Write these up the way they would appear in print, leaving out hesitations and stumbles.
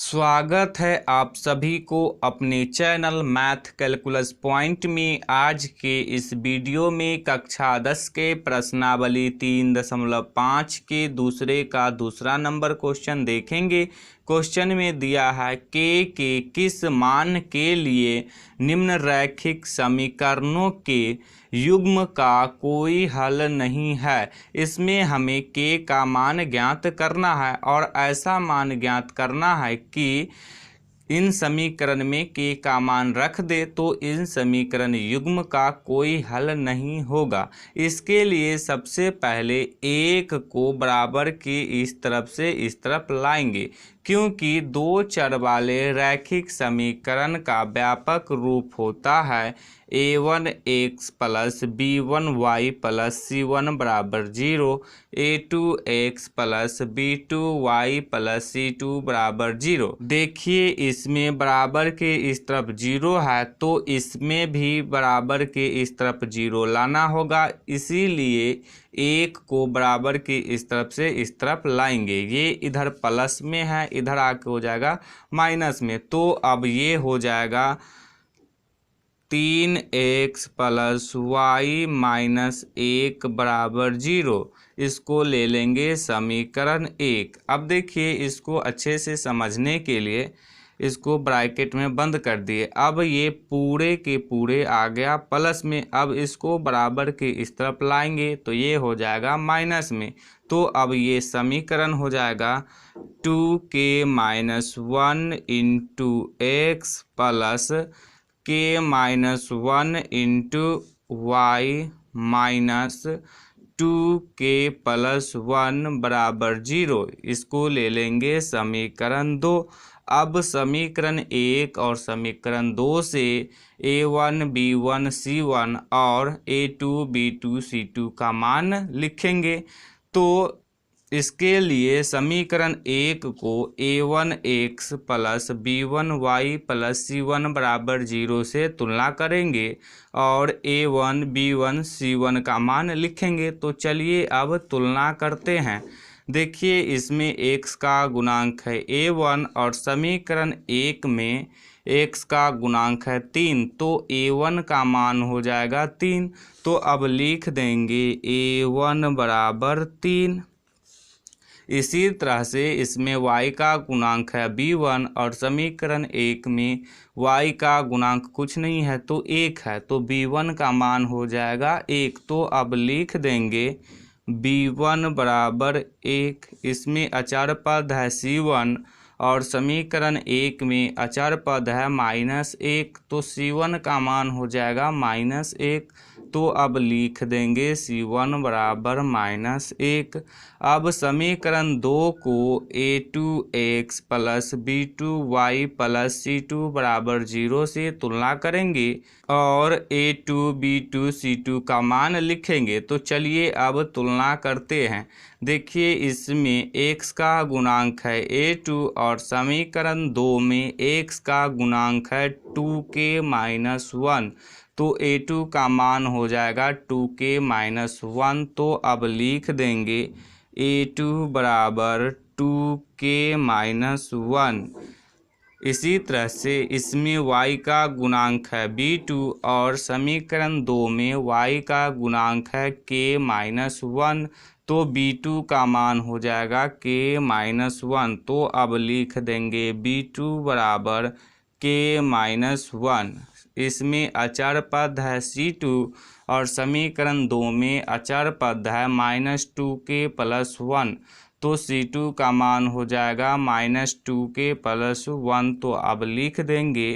स्वागत है आप सभी को अपने चैनल मैथ कैलकुलस पॉइंट में। आज के इस वीडियो में कक्षा 10 के प्रश्नावली 3.5 के दूसरे का दूसरा नंबर क्वेश्चन देखेंगे। क्वेश्चन में दिया है के किस मान के लिए निम्न रैखिक समीकरणों के युग्म का कोई हल नहीं है। इसमें हमें के का मान ज्ञात करना है और ऐसा मान ज्ञात करना है कि इन समीकरण में के का मान रख दे तो इन समीकरण युग्म का कोई हल नहीं होगा। इसके लिए सबसे पहले एक को बराबर के इस तरफ से इस तरफ लाएंगे, क्योंकि दो चर वाले रैखिक समीकरण का व्यापक रूप होता है a1x plus b1y plus c1 बराबर 0, a2x plus b2y plus c2 बराबर 0। देखिए इसमें बराबर के इस तरफ 0 है तो इसमें भी बराबर के इस तरफ 0 लाना होगा, इसीलिए एक को बराबर के इस तरफ से इस तरफ लाएंगे। ये इधर प्लस में है, इधर आके हो जाएगा माइनस में, तो अब ये हो जाएगा 3x प्लस वाई माइनस 1 बराबर 0। इसको ले लेंगे समीकरण 1। अब देखिए इसको अच्छे से समझने के लिए इसको ब्रैकेट में बंद कर दिए। अब ये पूरे के पूरे आ गया प्लस में, अब इसको बराबर के इस तरफ लाएंगे तो ये हो जाएगा माइनस में। तो अब ये समीकरण हो जाएगा 2k minus 1 into X plus K minus 1 into Y minus 2k plus 1 बराबर 0। इसको ले लेंगे समीकरण 2। अब समीकरण 1 और समीकरण 2 से a1 b1 c1 और a2 b2 c2 का मान लिखेंगे। तो इसके लिए समीकरण 1 को a1x plus b1y plus c1 बराबर 0 से तुलना करेंगे और a1 b1 c1 का मान लिखेंगे। तो चलिए अब तुलना करते हैं। देखिए इसमें x का गुणांक है a1 और समीकरण 1 में x का गुणांक है 3, तो a1 का मान हो जाएगा 3। तो अब लिख देंगे a1 बराबर 3। इसी तरह से इसमें y का गुणांक है b1 और समीकरण 1 में y का गुणांक कुछ नहीं है तो 1 है, तो b1 का मान हो जाएगा 1। तो अब लिख देंगे b1 बराबर 1। इसमें अचर पद है c1 और समीकरण 1 में अचर पद है -1, तो c1 का मान हो जाएगा -1। तो अब लिख देंगे c1 बराबर -1। अब समीकरण 2 को a2x plus b2y plus c2 बराबर 0 से तुलना करेंगे और a2 b2 c2 का मान लिखेंगे। तो चलिए अब तुलना करते हैं। देखिए इसमें x का गुणांक है a2 और समीकरण 2 में x का गुणांक है 2k माइनस 1, तो a2 का मान हो जाएगा 2k माइनस 1। तो अब लिख देंगे a2 बराबर 2k माइनस 1। इसी तरह से इसमें y का गुणांक है b2 और समीकरण 2 में y का गुणांक है k माइनस 1, तो b2 का मान हो जाएगा k माइनस 1। तो अब लिख देंगे b2 बराबर k माइनस 1। इसमें अचर पद है c2 और समीकरण 2 में अचर पद है -2k प्लस 1, तो c2 का मान हो जाएगा -2k प्लस 1। तो अब लिख देंगे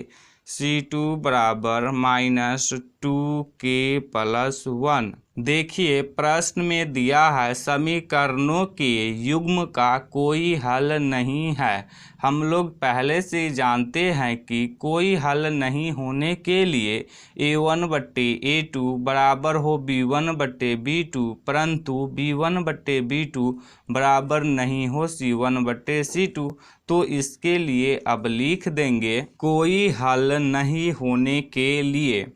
c2 बराबर -2k प्लस 1। देखिए प्रश्न में दिया है समीकरणों के युग्म का कोई हल नहीं है। हम लोग पहले से जानते हैं कि कोई हल नहीं होने के लिए a1 बट्टे a2 बराबर हो b1 बट्टे b2, परंतु b1 बट्टे b2 बराबर नहीं हो c1 बट्टे c2। तो इसके लिए अब लिख देंगे कोई हल नहीं होने के लिए।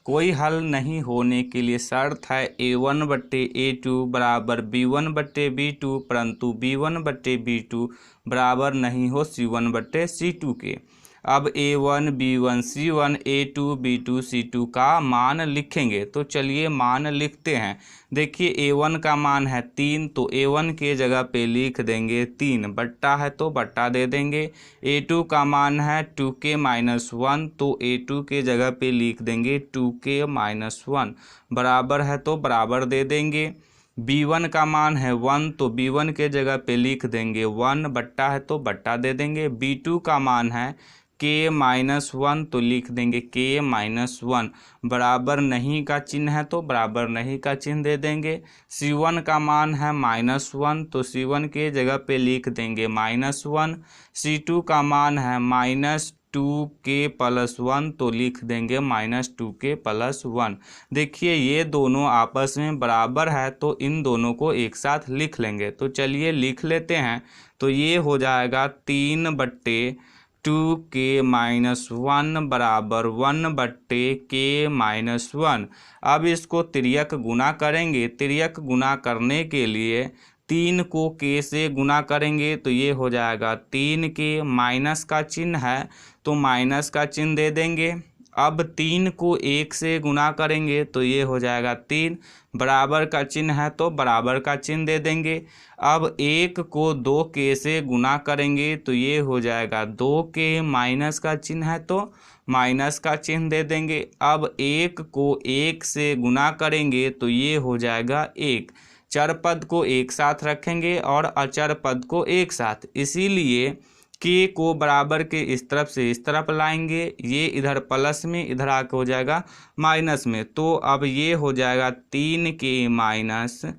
कोई हल नहीं होने के लिए शर्त है A1/A2 बराबर B1/B2, परंतु B1/B2 बराबर नहीं हो C1/C2 के। अब A1 B1 C1 A2 B2 C2 का मान लिखेंगे। तो चलिए मान लिखते हैं। देखिए A1 का मान है 3, तो A1 के जगह पे लिख देंगे 3, बट्टा है तो बट्टा दे देंगे। A2 का मान है 2k-1, तो A2 के जगह पे लिख देंगे 2k-1, बराबर है तो बराबर दे देंगे। B1 का मान है 1, तो B1 के जगह पे लिख देंगे 1, बट्टा है तो बट्टा दे देंगे। B2 का मान है k-1, तो लिख देंगे k-1, बराबर नहीं का चिन्ह है तो बराबर नहीं का चिन्ह दे देंगे। C1 का मान है -1, तो C1 के जगह पे लिख देंगे -1। C2 का मान है -2k+1, तो लिख देंगे -2k+1। देखिए ये दोनों आपस में बराबर है, तो इन दोनों को एक साथ लिख लेंगे। तो चलिए लिख लेते हैं। तो ये हो जाएगा 3/2k-1 बराबर 1/k-1। अब इसको तिर्यक गुना करेंगे। तिर्यक गुना करने के लिए 3 को k से गुना करेंगे, तो ये हो जाएगा 3k, माइनस का चिन्ह है तो माइनस का चिन्ह दे देंगे। अब 3 को 1 से गुना करेंगे, तो ये हो जाएगा 3, बराबर का चिन्ह है तो बराबर का चिन्ह दे देंगे। अब 1 को 2k से गुना करेंगे, तो ये हो जाएगा 2k, माइनस का चिन्ह है तो माइनस का चिन्ह दे देंगे। अब 1 को 1 से गुना करेंगे, तो ये हो जाएगा 1। चर पद को एक साथ रखेंगे और अचर पद को एक साथ, इसीलिए k को बराबर के इस तरफ से इस तरफ लाएंगे। ये इधर प्लस में, इधर आके हो जाएगा माइनस में। तो अब ये हो जाएगा 3k-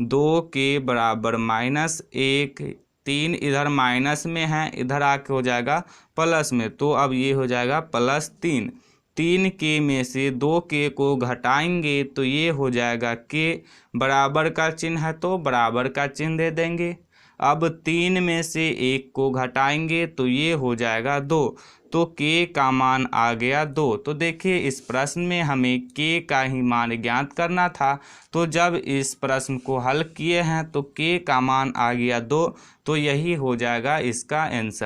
2k बराबर -1। 3 इधर माइनस में है, इधर आके हो जाएगा प्लस में, तो अब ये हो जाएगा +3। 3k में से 2k को घटाएंगे, तो ये हो जाएगा k, बराबर का चिन्ह है तो बराबर का चिन्ह दे देंगे। अब 3 में से 1 को घटाएंगे, तो ये हो जाएगा 2, तो k का मान आ गया 2। तो देखिए इस प्रश्न में हमें k का ही मान ज्ञात करना था, तो जब इस प्रश्न को हल किए हैं तो k का मान आ गया 2, तो यही हो जाएगा इसका आंसर।